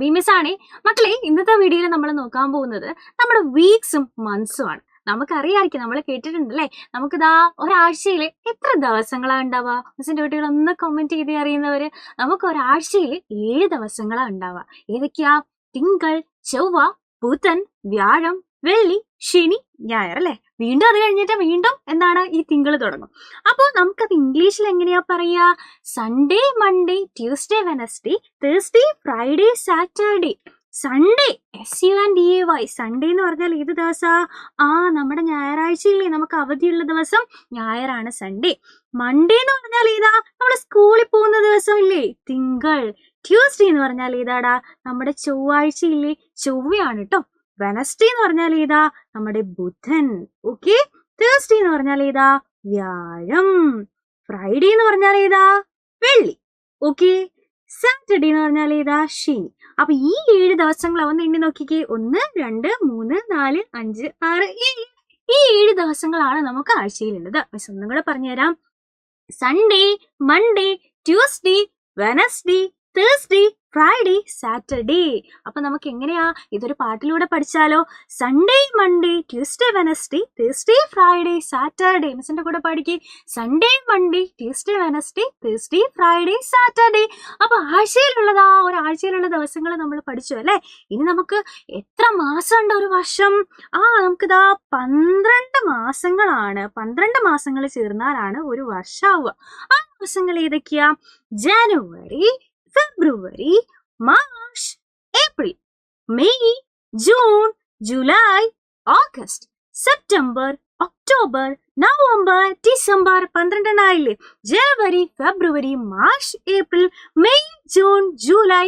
ബീമിസാണേ. മക്കളെ, ഇന്നത്തെ വീഡിയോയിൽ നമ്മൾ നോക്കാൻ പോകുന്നത് നമ്മുടെ വീക്സും മന്ത്സും ആണ്. നമുക്കറിയാമായിരിക്കും, നമ്മൾ കേട്ടിട്ടുണ്ടല്ലേ, നമുക്കിതാ ഒരാഴ്ചയിൽ എത്ര ദിവസങ്ങളാണ് ഉണ്ടാവുക? മിസ്സിന്റെ കുട്ടികൾ ഒന്ന് കമന്റ് ചെയ്ത് അറിയുന്നവര്, നമുക്ക് ഒരാഴ്ചയിൽ 7 ദിവസങ്ങളാണ് ഉണ്ടാവുക. ഏതൊക്കെയാ? തിങ്കൾ, ചൊവ്വ, ബുധൻ, വ്യാഴം, വെള്ളി, ശനി, ഞായർ അല്ലെ. വീണ്ടും അത് കഴിഞ്ഞിട്ട് വീണ്ടും എന്താണ് ഈ തിങ്കൾ തുടങ്ങും. അപ്പോൾ നമുക്കത് ഇംഗ്ലീഷിൽ എങ്ങനെയാ പറയാ? Sunday, Monday, Tuesday, Wednesday, Thursday, Friday, Saturday. Sunday, SUNDAY, Sunday എന്ന് പറഞ്ഞാൽ ഏത് ദിവസാ? നമ്മുടെ ഞായറാഴ്ചയില്ലേ, നമുക്ക് അവധിയുള്ള ദിവസം ഞായറാണ് സൺഡേ. മൺഡേ എന്ന് പറഞ്ഞാൽ ഏതാ? നമ്മൾ സ്കൂളിൽ പോകുന്ന ദിവസം ഇല്ലേ, തിങ്കൾ. ട്യൂസ്ഡേ എന്ന് പറഞ്ഞാൽ ഏതാടാ? നമ്മുടെ ചൊവ്വാഴ്ചയില്ലേ, ചൊവ്വയാണ് കേട്ടോ. വെനസ്ഡേ എന്ന് പറഞ്ഞാൽ ഏതാ? നമ്മുടെ ബുധൻ. ഓക്കെ. തേഴ്സ്ഡേ എന്ന് പറഞ്ഞാൽ ഏതാ? വ്യാഴം. ഫ്രൈഡേ എന്ന് പറഞ്ഞാൽ ഏതാ? വെള്ളി. ഓക്കെ. സാറ്റർഡേ എന്ന് പറഞ്ഞാൽ ഏതാ? ശനി. അപ്പൊ ഈ 7 ദിവസങ്ങൾ ഒന്ന് എണ്ണി നോക്കിക്കേ. 1, 2, 3, 4, 5, 6, 7. ഈ 7 ദിവസങ്ങളാണ് നമുക്ക് ആഴ്ചയിലുള്ളത്. മിസ് ഒന്നും കൂടെ പറഞ്ഞുതരാം. Sunday, Monday, Tuesday, Wednesday, Thursday, Friday, Saturday. അപ്പൊ നമുക്ക് എങ്ങനെയാ ഇതൊരു പാട്ടിലൂടെ പഠിച്ചാലോ? Sunday, Monday, Tuesday, Wednesday, Thursday, Friday, Saturday. മിസ്സിന്റെ കൂടെ പഠിക്കേ. Sunday, Monday, Tuesday, Wednesday, Thursday, Friday, Saturday. അപ്പൊ ഒരാഴ്ചയിലുള്ള ദിവസങ്ങൾ നമ്മൾ പഠിച്ചു അല്ലെ. ഇനി നമുക്ക് എത്ര മാസം ഉണ്ട് ഒരു വർഷം? നമുക്കിതാ 12 മാസങ്ങളാണ്. 12 മാസങ്ങൾ ചേർന്നാലാണ് ഒരു വർഷമാവുക. ആ മാസങ്ങൾ ഏതൊക്കെയാ? ജനുവരി, ഫെബ്രുവരി, March, April, May, June, July, August, September, October, November, December. 12 ആയില്ലേ? ജനുവരി, ഫെബ്രുവരി, March, April, May, June, July,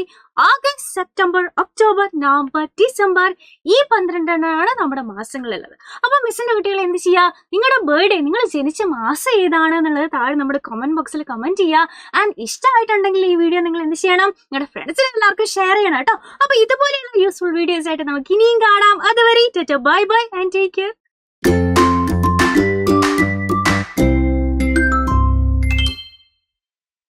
August, September, October, November, December. ഈ 12 നമ്മുടെ മാസങ്ങളുള്ളത്. അപ്പൊ മിസ്സിന്റെ കുട്ടികൾ എന്ത് ചെയ്യുക? നിങ്ങളുടെ ബർത്ത്ഡേ, നിങ്ങൾ ജനിച്ച മാസം ഏതാണ് എന്നുള്ളത് താഴെ നമ്മുടെ കമന്റ് ബോക്സിൽ കമന്റ് ചെയ്യുക. ആൻഡ് ഇഷ്ടമായിട്ടുണ്ടെങ്കിൽ ഈ വീഡിയോ നിങ്ങൾ എന്ത് ചെയ്യണം? നിങ്ങളുടെ ഫ്രണ്ട്സിന് എല്ലാവർക്കും ഷെയർ ചെയ്യണം കേട്ടോ. അപ്പൊ ഇതുപോലെയുള്ള യൂസ്ഫുൾ വീഡിയോസ് ആയിട്ട് നമുക്ക് ഇനിയും കാണാം. അതുവരെ bye bye and take care.